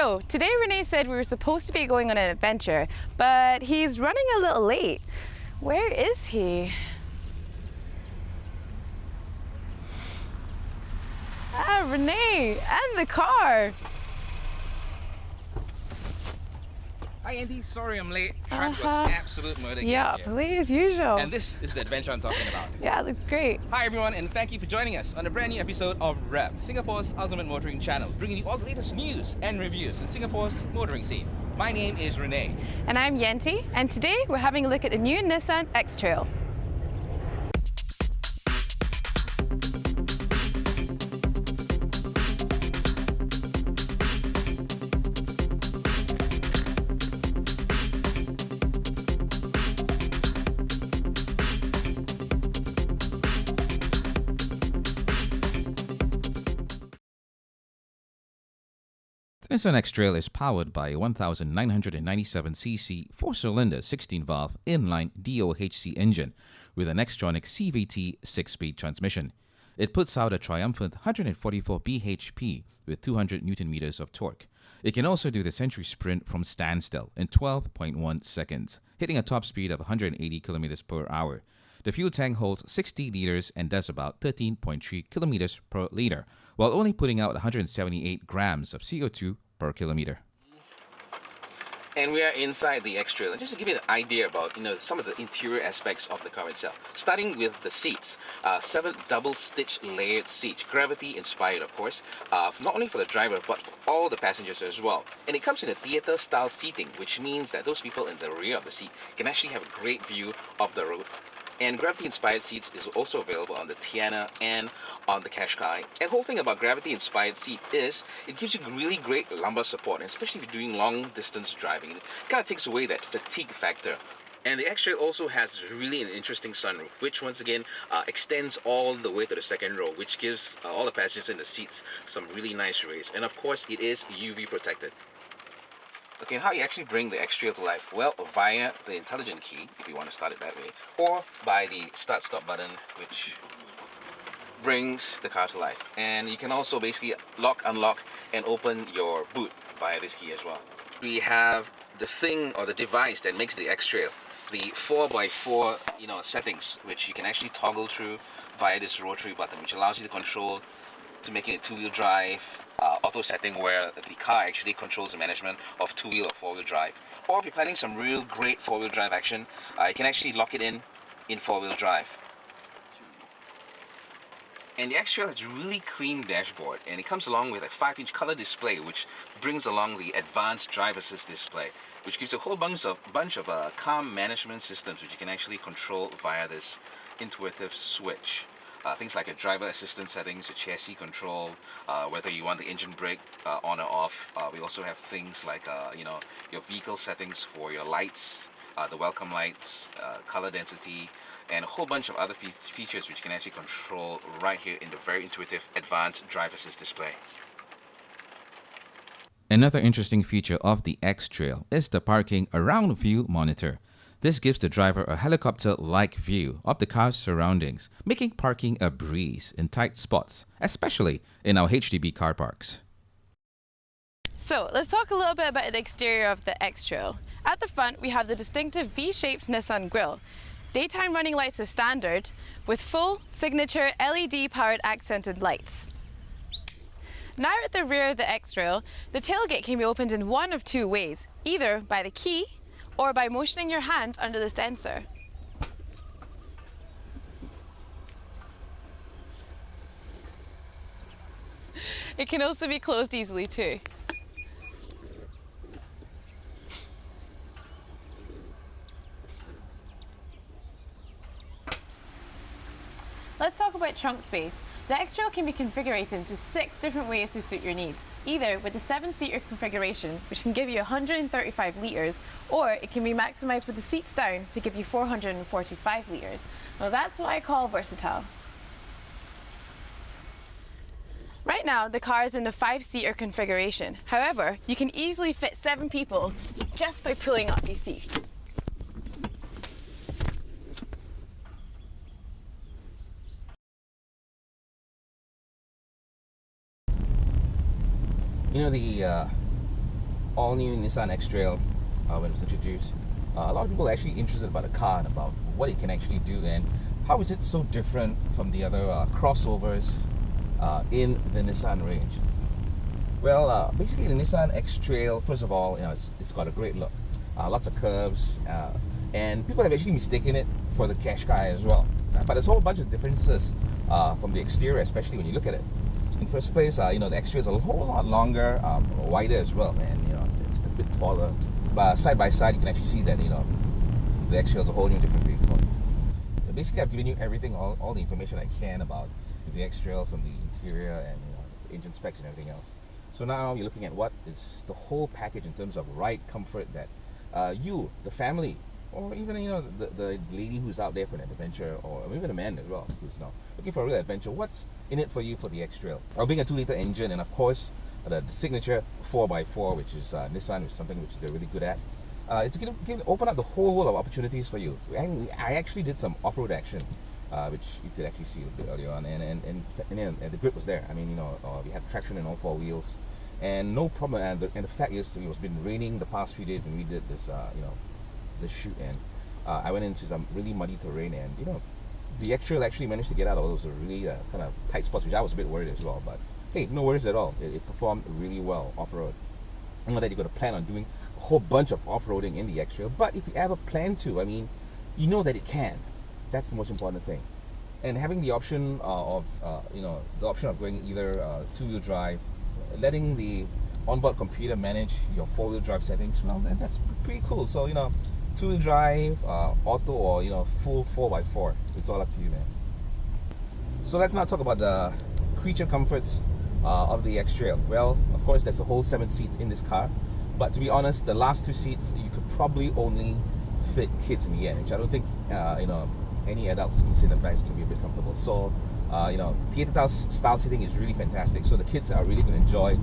So today Renee said we were supposed to be going on an adventure, but he's running a little late. Where is he? Renee, and the car. Hi Andy, sorry I'm late. Traffic was absolute murder. Yeah, late as usual. And this is the adventure I'm talking about. Yeah, that's great. Hi everyone, and thank you for joining us on a brand new episode of Revv, Singapore's ultimate motoring channel, bringing you all the latest news and reviews in Singapore's motoring scene. My name is Renee. And I'm Yenti, and today we're having a look at the new Nissan X-Trail. The Nissan X-Trail is powered by a 1997cc 4-cylinder 16-valve inline DOHC engine with an Xtronic CVT 6-speed transmission. It puts out a triumphant 144 bhp with 200 Nm of torque. It can also do the century sprint from standstill in 12.1 seconds, hitting a top speed of 180 km per hour. The fuel tank holds 60 liters and does about 13.3 kilometers per liter, while only putting out 178 grams of CO2 per kilometer. And we are inside the X-Trail. And just to give you an idea about some of the interior aspects of the car itself, starting with the seats, 7 double-stitch layered seats, gravity inspired, of course, not only for the driver but for all the passengers as well. And it comes in a theater-style seating, which means that those people in the rear of the seat can actually have a great view of the road. And gravity-inspired seats is also available on the Tiana and on the Qashqai. And the whole thing about gravity-inspired seat is it gives you really great lumbar support, and especially if you're doing long-distance driving. It kind of takes away that fatigue factor. And the X-Trail also has really an interesting sunroof, which once again extends all the way to the second row, which gives all the passengers in the seats some really nice rays. And of course, it is UV protected. Okay, and how you actually bring the X-Trail to life? Well, via the intelligent key, if you want to start it that way, or by the start-stop button, which brings the car to life. And you can also basically lock, unlock, and open your boot via this key as well. We have the thing or the device that makes the X-Trail, the 4x4 settings, which you can actually toggle through via this rotary button, which allows you to control to making it two-wheel drive, auto setting where the car actually controls the management of two-wheel or four-wheel drive. Or if you're planning some real great four-wheel drive action, you can actually lock it in four-wheel drive. And the X-Trail has a really clean dashboard, and it comes along with a 5-inch color display, which brings along the advanced drive assist display, which gives a whole bunch of car management systems which you can actually control via this intuitive switch. Things like a driver assistance settings, a chassis control, whether you want the engine brake on or off. We also have things like your vehicle settings for your lights, the welcome lights, color density, and a whole bunch of other features which you can actually control right here in the very intuitive advanced driver assist display. Another interesting feature of the X-Trail is the parking around view monitor. This gives the driver a helicopter-like view of the car's surroundings, making parking a breeze in tight spots, especially in our HDB car parks. So let's talk a little bit about the exterior of the X-Trail. At the front, we have the distinctive V-shaped Nissan grille. Daytime running lights are standard, with full signature LED-powered accented lights. Now at the rear of the X-Trail, the tailgate can be opened in one of two ways, either by the key or by motioning your hand under the sensor. It can also be closed easily too. Let's talk about trunk space. The X-Trail can be configured into 6 different ways to suit your needs, either with the 7-seater configuration, which can give you 135 litres, or it can be maximised with the seats down to give you 445 litres. Now that's what I call versatile. Right now, the car is in the 5-seater configuration. However, you can easily fit 7 people just by pulling up these seats. The all-new Nissan X-Trail when it was introduced, a lot of people are actually interested about the car and about what it can actually do and how is it so different from the other crossovers in the Nissan range. Well, basically the Nissan X-Trail, first of all, it's got a great look. Lots of curves, and people have actually mistaken it for the Qashqai as well. But there's a whole bunch of differences from the exterior, especially when you look at it. In first place, the X-Trail is a whole lot longer, wider as well, and it's a bit taller. But side by side, you can actually see that the X-Trail is a whole new different vehicle. Basically, I've given you everything, all the information I can about the X-Trail, from the interior and the engine specs and everything else. So now you're looking at what is the whole package in terms of ride comfort that you, the family, or even the lady who's out there for an adventure, or even a man as well who's now looking for a real adventure. What's in it for you for the X-Trail? Being a 2-liter engine, and of course the signature 4x4, which is Nissan, which is something which they're really good at. It's going to open up the whole world of opportunities for you. I actually did some off-road action, which you could actually see a bit earlier on, and the grip was there. I mean, we had traction in all 4 wheels, and no problem. And the fact is, it was been raining the past few days when we did this, this shoot, and I went into some really muddy terrain, and the X-Trail actually managed to get out of those really kind of tight spots, which I was a bit worried as well. But hey, no worries at all. It performed really well off-road. I know that you've got to plan on doing a whole bunch of off-roading in the X-Trail, but if you ever plan to, I mean, you know that it can. That's the most important thing. And having the option of going either 2-wheel drive, letting the onboard computer manage your 4-wheel drive settings, well, that's pretty cool. So 2-wheel drive, auto, or full 4x4. It's all up to you, man. So let's now talk about the creature comforts of the X-Trail. Well, of course, there's a whole 7 seats in this car, but to be honest, the last 2 seats you could probably only fit kids in the end, which I don't think any adults can sit in the back to be a bit comfortable. So theater style seating is really fantastic. So the kids are really going to enjoy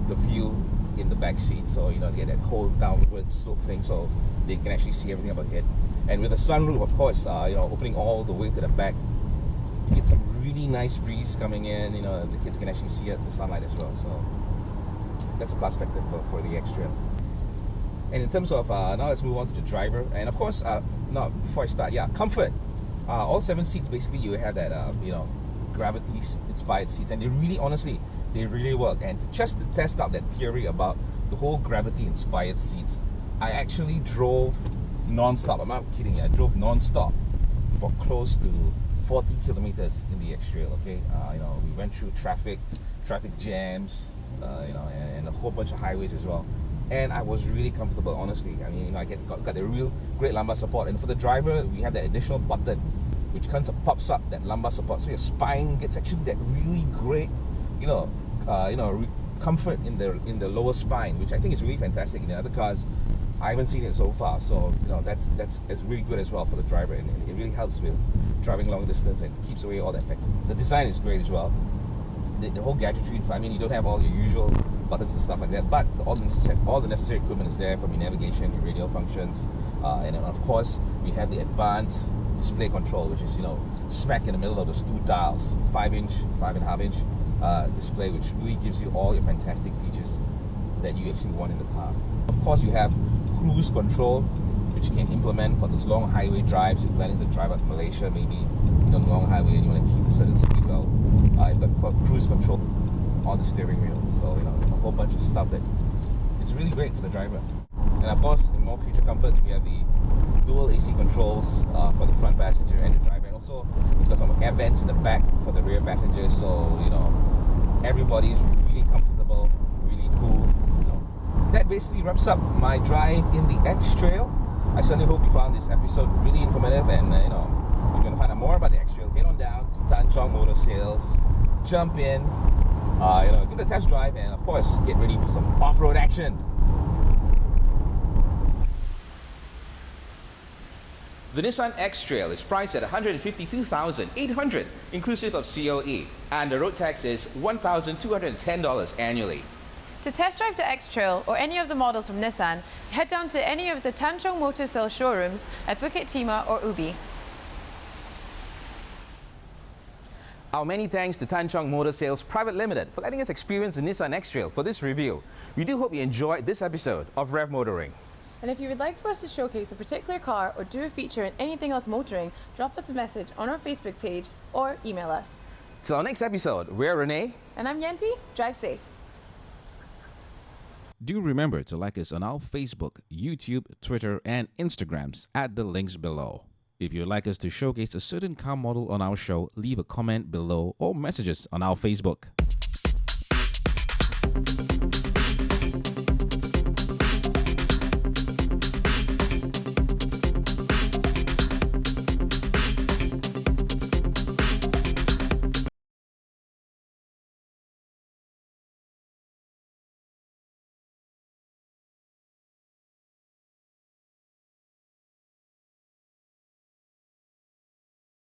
the view in the back seat. So they get that whole downward slope thing, so they can actually see everything above head. And with the sunroof, of course, opening all the way to the back, you get some really nice breeze coming in. The kids can actually see the sunlight as well. So that's a plus factor for the X-Trail. And in terms of now, let's move on to the driver. And of course, now before I start, comfort. All 7 seats, basically, you have that gravity-inspired seats, and they really, honestly, they really work. And just to test out that theory about the whole gravity-inspired seats, I actually drove non-stop. I'm not kidding you. I drove non-stop for close to 40 kilometers in the X-Trail. Okay, we went through traffic jams, and a whole bunch of highways as well. And I was really comfortable, honestly. I mean, I got a real great lumbar support. And for the driver, we have that additional button which kind of pops up that lumbar support, so your spine gets actually that really great, comfort in the lower spine, which I think is really fantastic. In the other cars, I haven't seen it so far. So that's really good as well for the driver, and it really helps with driving long distance and keeps away all that effect. The design is great as well. The whole gadgetry. I mean, you don't have all your usual buttons and stuff like that, but all the necessary equipment is there, from your navigation, your radio functions, and then of course we have the advanced display control, which is smack in the middle of those 2 dials, 5-inch, 5.5-inch display, which really gives you all your fantastic features that you actually want in the car. Of course, you have cruise control, which you can implement for those long highway drives. You're planning to drive out to Malaysia, maybe long highway, and you want to keep a certain speed. Well, you've got cruise control on the steering wheel, so a whole bunch of stuff that it's really great for the driver. And of course, in more creature comforts, we have the dual AC controls for the front passenger and the driver, and also we've got some air vents in the back for the rear passengers, so everybody's really comfortable, really cool. That basically wraps up my drive in the X-Trail. I certainly hope you found this episode really informative, and if you want to find out more about the X-Trail, head on down to Tan Chong Motor Sales, jump in, give it a test drive, and of course, get ready for some off-road action. The Nissan X-Trail is priced at $152,800 inclusive of COE, and the road tax is $1,210 annually. To test drive the X-Trail or any of the models from Nissan, head down to any of the Tan Chong Motor Sales showrooms at Bukit Timah or Ubi. Our many thanks to Tan Chong Motor Sales Private Limited for letting us experience the Nissan X-Trail for this review. We do hope you enjoyed this episode of Revv Motoring. And if you would like for us to showcase a particular car or do a feature in anything else motoring, drop us a message on our Facebook page or email us. Till our next episode, we're Renee. And I'm Yanti. Drive safe. Do remember to like us on our Facebook, YouTube, Twitter, and Instagrams at the links below. If you'd like us to showcase a certain car model on our show, leave a comment below or message us on our Facebook.